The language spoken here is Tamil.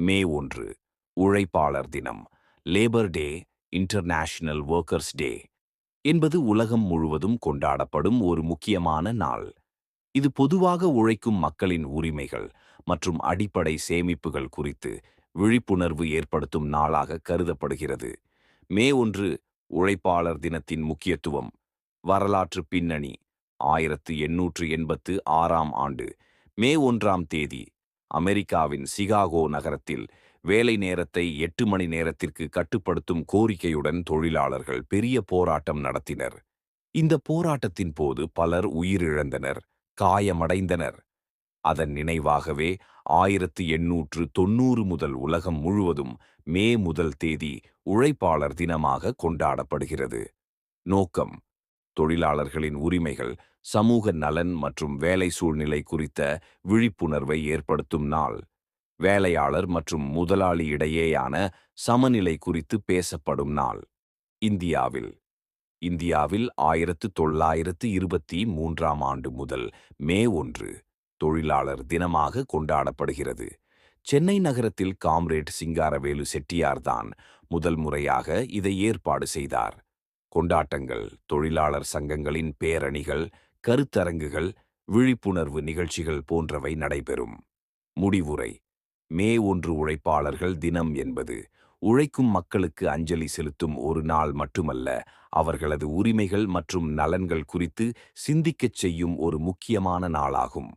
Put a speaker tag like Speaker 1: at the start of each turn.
Speaker 1: மே 1 உழைப்பாளர் தினம். லேபர் டே, இன்டர்நேஷனல் ஒர்க்கர்ஸ் டே என்பது உலகம் முழுவதும் கொண்டாடப்படும் ஒரு முக்கியமான நாள். இது பொதுவாக உழைக்கும் மக்களின் உரிமைகள் மற்றும் அடிப்படை சேமிப்புகள் குறித்து விழிப்புணர்வு ஏற்படுத்தும் நாளாக கருதப்படுகிறது. மே 1 உழைப்பாளர் தினத்தின் முக்கியத்துவம். வரலாற்று பின்னணி. 1886ஆம் ஆண்டு மே 1ஆம் தேதி அமெரிக்காவின் சிகாகோ நகரத்தில் வேலை நேரத்தை 8 மணி நேரத்திற்கு கட்டுப்படுத்தும் கோரிக்கையுடன் தொழிலாளர்கள் பெரிய போராட்டம் நடத்தினர். இந்த போராட்டத்தின் போது பலர் உயிரிழந்தனர், காயமடைந்தனர். அதன் நினைவாகவே 1890 முதல் உலகம் முழுவதும் மே 1 உழைப்பாளர் தினமாக கொண்டாடப்படுகிறது. நோக்கம்: தொழிலாளர்களின் உரிமைகள், சமூக நலன் மற்றும் வேலை சூழ்நிலை குறித்த விழிப்புணர்வை ஏற்படுத்தும் நாள். வேலையாளர் மற்றும் முதலாளி இடையேயான சமநிலை குறித்து பேசப்படும் நாள். இந்தியாவில் இந்தியாவில் 1923ஆம் ஆண்டு முதல் மே 1 தொழிலாளர் தினமாக கொண்டாடப்படுகிறது. சென்னை நகரத்தில் காம்ரேட் சிங்காரவேலு செட்டியார் தான் முதல் முறையாக இதை ஏற்பாடு செய்தார். கொண்டாட்டங்கள், தொழிலாளர் சங்கங்களின் பேரணிகள், கருத்தரங்குகள், விழிப்புணர்வு நிகழ்ச்சிகள் போன்றவை நடைபெறும். முடிவுரை: மே 1 உழைப்பாளர்கள் தினம் என்பது உழைக்கும் மக்களுக்கு அஞ்சலி செலுத்தும் ஒரு நாள் மட்டுமல்ல, அவர்களது உரிமைகள் மற்றும் நலன்கள் குறித்து சிந்திக்கச் செய்யும் ஒரு முக்கியமான நாளாகும்.